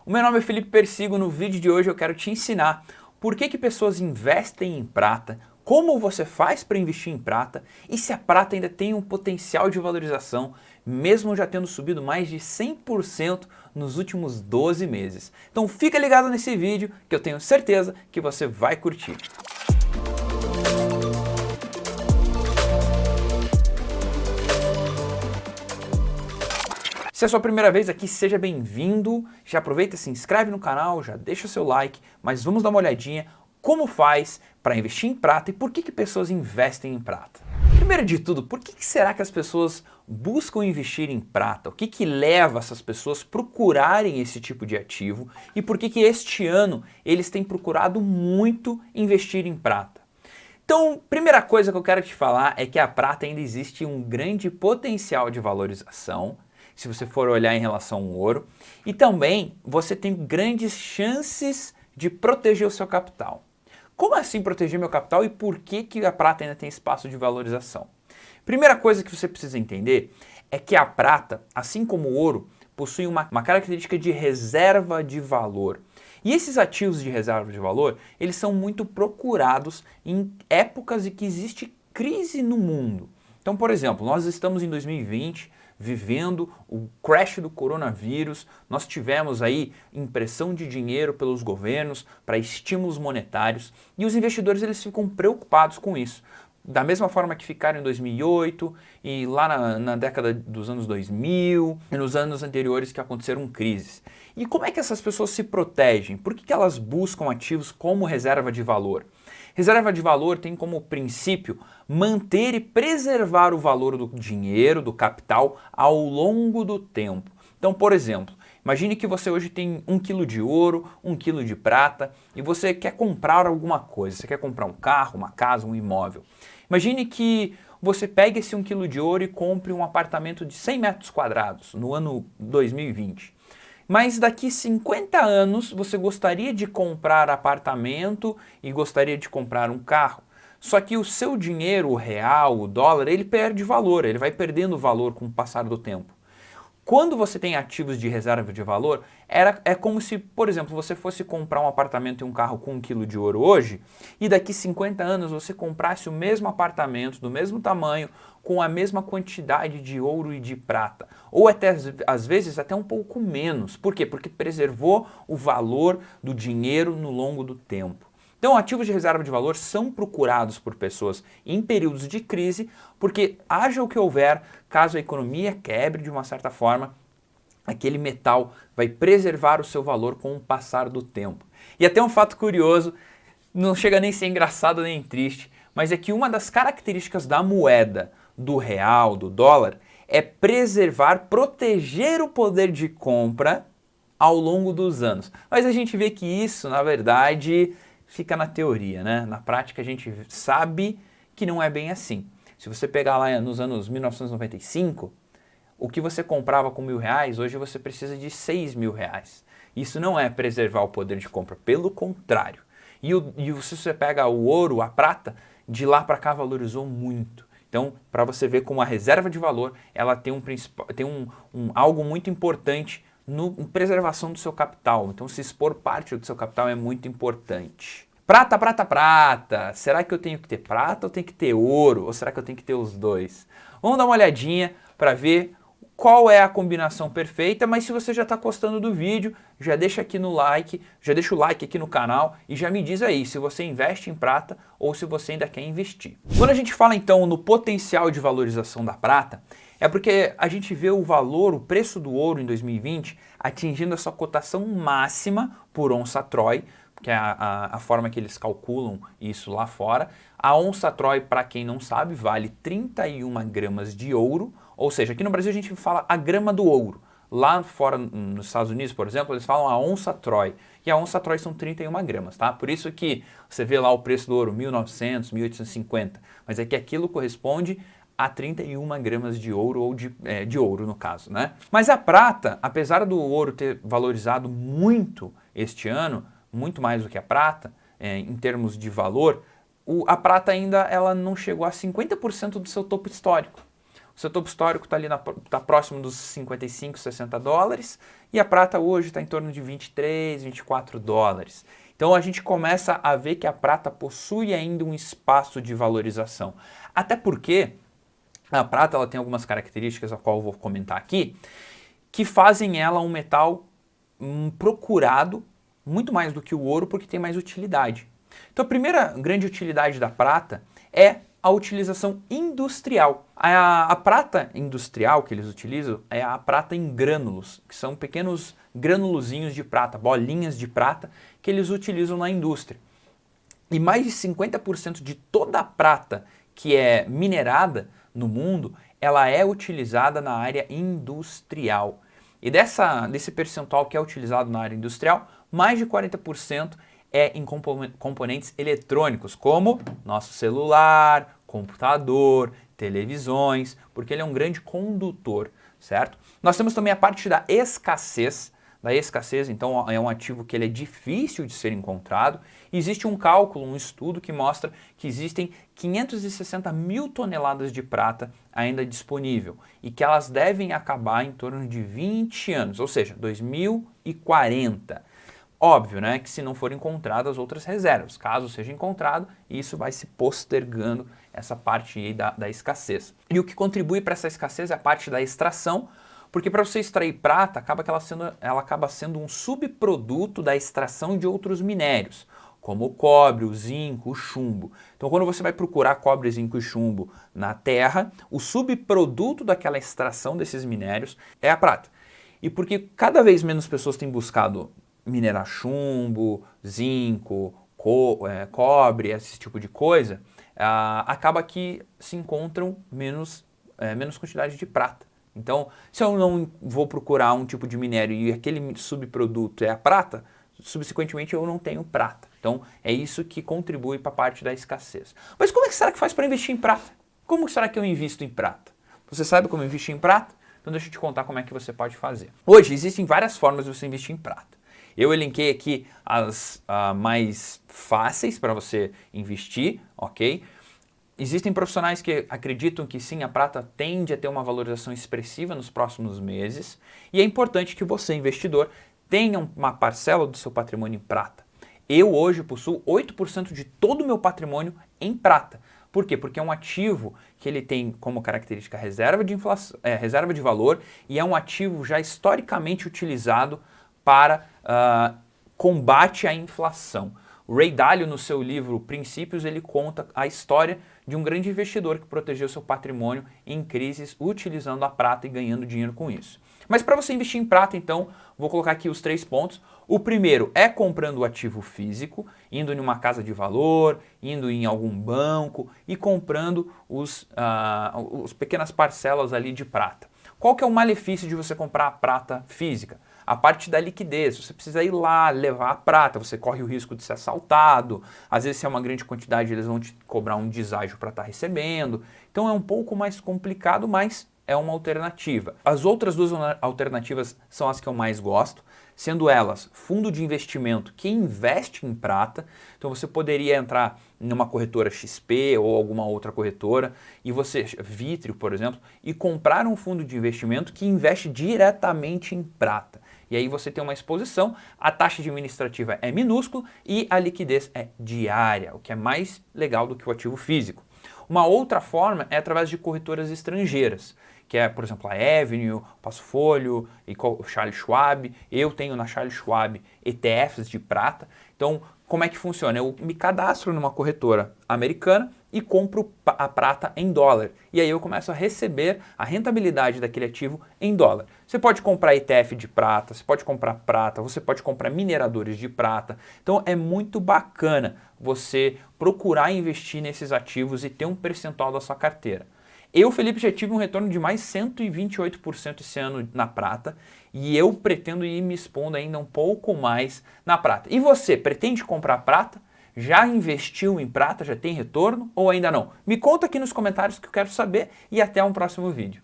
O meu nome é Felipe Persigo. No vídeo de hoje eu quero te ensinar por que pessoas investem em prata, como você faz para investir em prata e se a prata ainda tem um potencial de valorização, mesmo já tendo subido mais de 100% nos últimos 12 meses. Então fica ligado nesse vídeo que eu tenho certeza que você vai curtir. Se é a sua primeira vez aqui, seja bem-vindo. Já aproveita, se inscreve no canal, já deixa o seu like, mas vamos dar uma olhadinha como faz para investir em prata e por que pessoas investem em prata. Primeiro de tudo, por que será que as pessoas buscam investir em prata? O que leva essas pessoas a procurarem esse tipo de ativo e por que este ano eles têm procurado muito investir em prata? Então, primeira coisa que eu quero te falar é que a prata ainda existe um grande potencial de valorização, se você for olhar em relação ao ouro, e também você tem grandes chances de proteger o seu capital. Como assim proteger meu capital e por que a prata ainda tem espaço de valorização? Primeira coisa que você precisa entender é que a prata, assim como o ouro, possui uma característica de reserva de valor. E esses ativos de reserva de valor, eles são muito procurados em épocas em que existe crise no mundo. Então, por exemplo, nós estamos em 2020, vivendo o crash do coronavírus, nós tivemos aí impressão de dinheiro pelos governos para estímulos monetários e os investidores eles ficam preocupados com isso. Da mesma forma que ficaram em 2008 e lá na década dos anos 2000 e nos anos anteriores que aconteceram crises. E como é que essas pessoas se protegem? Por que elas buscam ativos como reserva de valor? Reserva de valor tem como princípio manter e preservar o valor do dinheiro, do capital, ao longo do tempo. Então, por exemplo, imagine que você hoje tem 1 quilo de ouro, 1 quilo de prata e você quer comprar alguma coisa, você quer comprar um carro, uma casa, um imóvel. Imagine que você pegue esse 1 quilo de ouro e compre um apartamento de 100 metros quadrados no ano 2020. Mas daqui 50 anos você gostaria de comprar apartamento e gostaria de comprar um carro. Só que o seu dinheiro, o real, o dólar, ele perde valor, ele vai perdendo valor com o passar do tempo. Quando você tem ativos de reserva de valor, é como se, por exemplo, você fosse comprar um apartamento e um carro com 1 quilo de ouro hoje e daqui 50 anos você comprasse o mesmo apartamento, do mesmo tamanho, com a mesma quantidade de ouro e de prata. Ou até, às vezes, até um pouco menos. Por quê? Porque preservou o valor do dinheiro no longo do tempo. Então, ativos de reserva de valor são procurados por pessoas em períodos de crise, porque haja o que houver, caso a economia quebre de uma certa forma, aquele metal vai preservar o seu valor com o passar do tempo. E até um fato curioso, não chega nem a ser engraçado nem triste, mas é que uma das características da moeda, do real, do dólar, é preservar, proteger o poder de compra ao longo dos anos. Mas a gente vê que isso, na verdade, fica na teoria, né? Na prática a gente sabe que não é bem assim. Se você pegar lá nos anos 1995, o que você comprava com R$1.000, hoje você precisa de R$6.000. Isso não é preservar o poder de compra, pelo contrário. E se você pega o ouro, a prata, de lá para cá valorizou muito. Então, para você ver como a reserva de valor, ela tem algo muito importante na preservação do seu capital. Então, se expor parte do seu capital é muito importante. Prata, prata, prata. Será que eu tenho que ter prata ou tenho que ter ouro? Ou será que eu tenho que ter os dois? Vamos dar uma olhadinha para ver qual é a combinação perfeita, mas se você já está gostando do vídeo, já deixa aqui no like, já deixa o like aqui no canal e já me diz aí se você investe em prata ou se você ainda quer investir. Quando a gente fala então no potencial de valorização da prata, é porque a gente vê o valor, o preço do ouro em 2020 atingindo a sua cotação máxima por onça Troy, que é a forma que eles calculam isso lá fora. A onça Troy, para quem não sabe, vale 31 gramas de ouro, ou seja, aqui no Brasil a gente fala a grama do ouro. Lá fora, nos Estados Unidos, por exemplo, eles falam a onça Troy. E a onça Troy são 31 gramas, tá? Por isso que você vê lá o preço do ouro, 1.900, 1.850. Mas é que aquilo corresponde a 31 gramas de ouro, ou de ouro no caso, né? Mas a prata, apesar do ouro ter valorizado muito este ano, muito mais do que a prata, em termos de valor, a prata ainda ela não chegou a 50% do seu topo histórico. o seu topo histórico está ali tá próximo dos 55, 60 dólares e a prata hoje está em torno de 23, 24 dólares. Então a gente começa a ver que a prata possui ainda um espaço de valorização. Até porque a prata ela tem algumas características, a qual eu vou comentar aqui, que fazem ela um metal procurado muito mais do que o ouro porque tem mais utilidade. Então a primeira grande utilidade da prata é a utilização industrial. A prata industrial que eles utilizam é a prata em grânulos, que são pequenos granulozinhos de prata, bolinhas de prata que eles utilizam na indústria. E mais de 50% de toda a prata que é minerada no mundo, ela é utilizada na área industrial. E desse percentual que é utilizado na área industrial, mais de 40% é em componentes eletrônicos, como nosso celular, computador, televisões, porque ele é um grande condutor, certo? Nós temos também a parte da escassez. Então é um ativo que ele é difícil de ser encontrado. Existe um cálculo, um estudo que mostra que existem 560 mil toneladas de prata ainda disponível e que elas devem acabar em torno de 20 anos, ou seja, 2040. Óbvio, né, que se não forem encontradas outras reservas, caso seja encontrado, isso vai se postergando essa parte aí da escassez. E o que contribui para essa escassez é a parte da extração, porque para você extrair prata, ela acaba sendo um subproduto da extração de outros minérios, como o cobre, o zinco, o chumbo. Então quando você vai procurar cobre, zinco e chumbo na terra, o subproduto daquela extração desses minérios é a prata. E porque cada vez menos pessoas têm buscado minerar chumbo, zinco, cobre, esse tipo de coisa, acaba que se encontram menos quantidade de prata. Então, se eu não vou procurar um tipo de minério e aquele subproduto é a prata, subsequentemente eu não tenho prata. Então, é isso que contribui para a parte da escassez. Mas como é que será que faz para investir em prata? Como será que eu invisto em prata? Você sabe como investir em prata? Então deixa eu te contar como é que você pode fazer. Hoje existem várias formas de você investir em prata. Eu elenquei aqui as mais fáceis para você investir, ok? Existem profissionais que acreditam que sim, a prata tende a ter uma valorização expressiva nos próximos meses e é importante que você, investidor, tenha uma parcela do seu patrimônio em prata. Eu hoje possuo 8% de todo o meu patrimônio em prata. Por quê? Porque é um ativo que ele tem como característica reserva de valor e é um ativo já historicamente utilizado para combate à inflação. O Ray Dalio, no seu livro Princípios, ele conta a história de um grande investidor que protegeu seu patrimônio em crises utilizando a prata e ganhando dinheiro com isso. Mas para você investir em prata, então, vou colocar aqui os 3 pontos. O primeiro é comprando o ativo físico, indo em uma casa de valor, indo em algum banco e comprando os pequenas parcelas ali de prata. Qual que é o malefício de você comprar a prata física? A parte da liquidez, você precisa ir lá levar a prata, você corre o risco de ser assaltado, às vezes se é uma grande quantidade eles vão te cobrar um deságio para estar recebendo, então é um pouco mais complicado, mas é uma alternativa. As outras 2 alternativas são as que eu mais gosto, sendo elas fundo de investimento que investe em prata, então você poderia entrar numa corretora XP ou alguma outra corretora, e você, Vitrio, por exemplo, e comprar um fundo de investimento que investe diretamente em prata. E aí você tem uma exposição, a taxa administrativa é minúscula e a liquidez é diária, o que é mais legal do que o ativo físico. Uma outra forma é através de corretoras estrangeiras, que é, por exemplo, a Avenue, Passfolio e o Charles Schwab. Eu tenho na Charles Schwab ETFs de prata. Então, como é que funciona? Eu me cadastro numa corretora americana e compro a prata em dólar. E aí eu começo a receber a rentabilidade daquele ativo em dólar. Você pode comprar ETF de prata, você pode comprar prata, você pode comprar mineradores de prata. Então é muito bacana você procurar investir nesses ativos e ter um percentual da sua carteira. Eu, Felipe, já tive um retorno de mais 128% esse ano na prata e eu pretendo ir me expondo ainda um pouco mais na prata. E você, pretende comprar prata? Já investiu em prata? Já tem retorno ou ainda não? Me conta aqui nos comentários que eu quero saber e até um próximo vídeo.